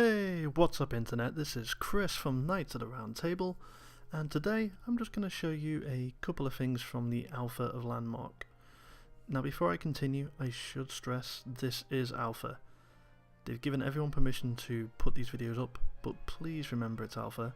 Hey, what's up internet? This is Chris from Knights of the Round Table, and today I'm just going to show you a couple of things from the alpha of Landmark. Now before I continue, I should stress this is alpha. They've given everyone permission to put these videos up, but please remember it's alpha.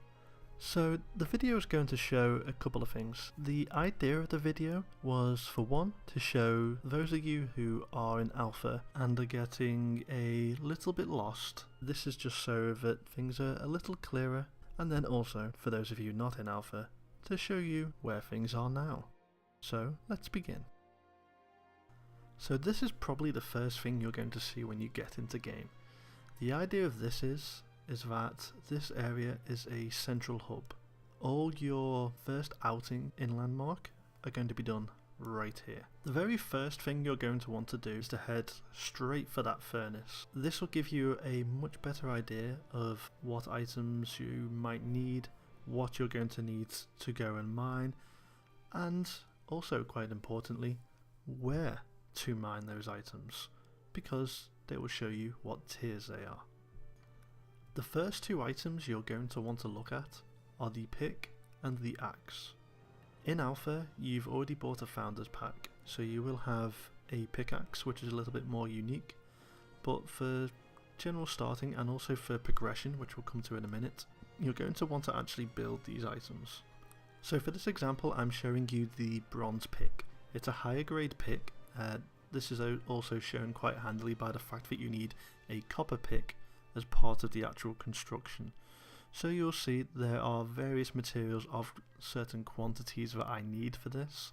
So the video is going to show a couple of things. The idea of the video was, for one, to show those of you who are in alpha and are getting a little bit lost. This is just so that things are a little clearer, and then also for those of you not in alpha to show you where things are now. So let's begin. So this is probably the first thing you're going to see when you get into game. The idea of this is that this area is a central hub. All your first outing in Landmark are going to be done right here. The very first thing you're going to want to do is to head straight for that furnace. This will give you a much better idea of what items you might need, what you're going to need to go and mine, and also, quite importantly, where to mine those items, because they will show you what tiers they are. The first two items you're going to want to look at are the pick and the axe. In alpha you've already bought a founders pack, so you will have a pickaxe which is a little bit more unique, but for general starting and also for progression, which we'll come to in a minute, you're going to want to actually build these items. So for this example I'm showing you the bronze pick. It's a higher grade pick. This is also shown quite handily by the fact that you need a copper pick as part of the actual construction. So you'll see there are various materials of certain quantities that I need for this.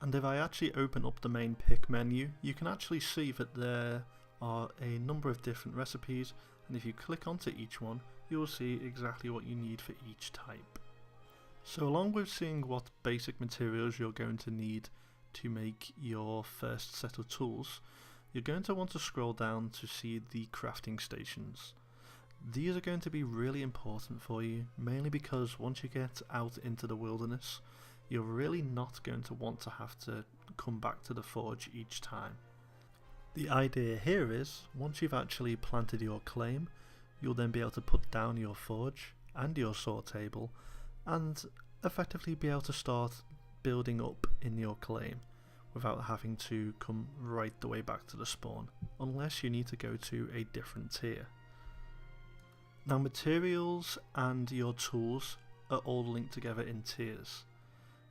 And if I actually open up the main pick menu, you can actually see that there are a number of different recipes, and if you click onto each one, you'll see exactly what you need for each type. So along with seeing what basic materials you're going to need to make your first set of tools, you're going to want to scroll down to see the crafting stations. These are going to be really important for you, mainly because once you get out into the wilderness, you're really not going to want to have to come back to the forge each time. The idea here is, once you've actually planted your claim, you'll then be able to put down your forge and your saw table and effectively be able to start building up in your claim without having to come right the way back to the spawn, unless you need to go to a different tier. Now materials and your tools are all linked together in tiers,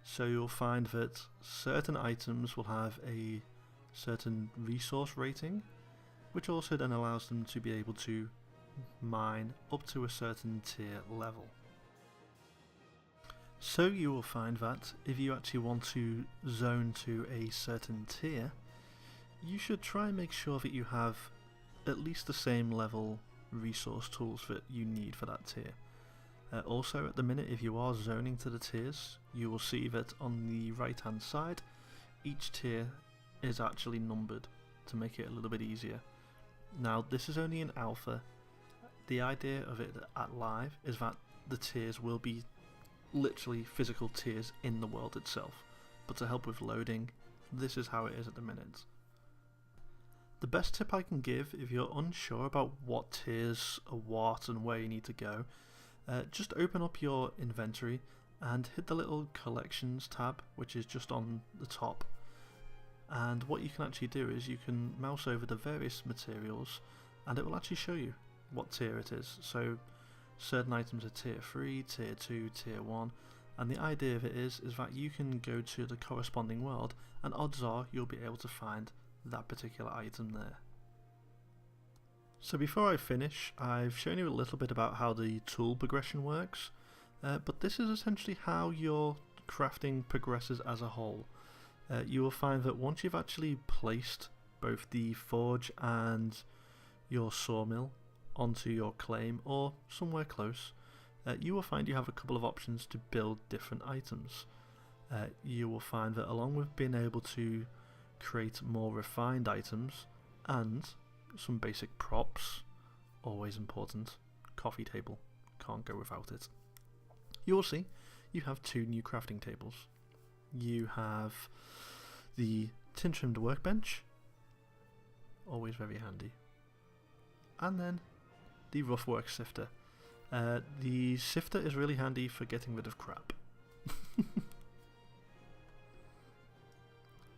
so you'll find that certain items will have a certain resource rating, which also then allows them to be able to mine up to a certain tier level. So you will find that if you actually want to zone to a certain tier, you should try and make sure that you have at least the same level resource tools that you need for that tier. Also at the minute, if you are zoning to the tiers, you will see that on the right hand side each tier is actually numbered to make it a little bit easier. Now this is only in alpha. The idea of it at live is that the tiers will be literally physical tiers in the world itself, but to help with loading, this is how it is at the minute. The best tip I can give if you're unsure about what tiers are what and where you need to go, just open up your inventory and hit the little collections tab, which is just on the top, and what you can actually do is you can mouse over the various materials and it will actually show you what tier it is. So certain items are tier 3, tier 2, tier 1, and the idea of it is that you can go to the corresponding world and odds are you'll be able to find that particular item there. So before I finish, I've shown you a little bit about how the tool progression works, but this is essentially how your crafting progresses as a whole. You will find that once you've actually placed both the forge and your sawmill onto your claim or somewhere close, you will find you have a couple of options to build different items. You will find that along with being able to create more refined items and some basic props, always important, coffee table, can't go without it, you will see you have two new crafting tables. You have the tin trimmed workbench, always very handy, and then the Roughwork Sifter. The sifter is really handy for getting rid of crap.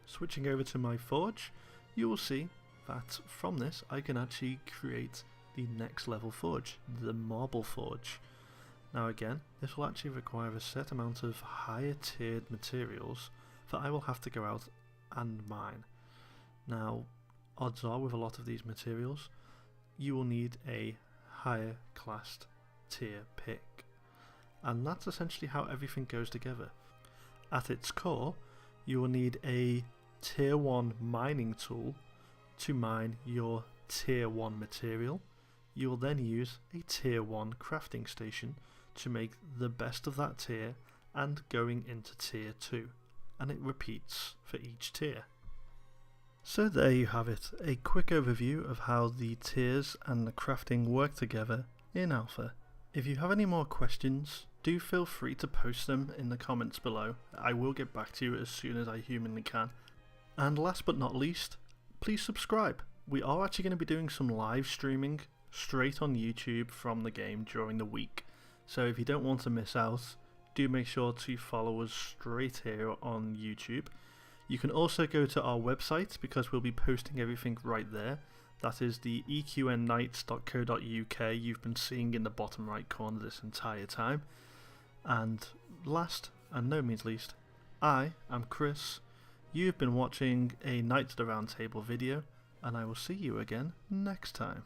Switching over to my forge, you will see that from this I can actually create the next level forge, the marble forge. Now again, this will actually require a set amount of higher tiered materials that I will have to go out and mine. Now, odds are with a lot of these materials, you will need a higher classed tier pick. And that's essentially how everything goes together. At its core, you will need a tier 1 mining tool to mine your tier 1 material. You will then use a tier 1 crafting station to make the best of that tier and going into tier 2, and it repeats for each tier. So there you have it, a quick overview of how the tiers and the crafting work together in Alpha. If you have any more questions, do feel free to post them in the comments below. I will get back to you as soon as I humanly can. And last but not least, please subscribe. We are actually going to be doing some live streaming straight on YouTube from the game during the week. So if you don't want to miss out, do make sure to follow us straight here on YouTube. You can also go to our website because we'll be posting everything right there. That is the eqnknights.co.uk you've been seeing in the bottom right corner this entire time. And last and no means least, I am Chris. You've been watching a Knights of the Round Table video, and I will see you again next time.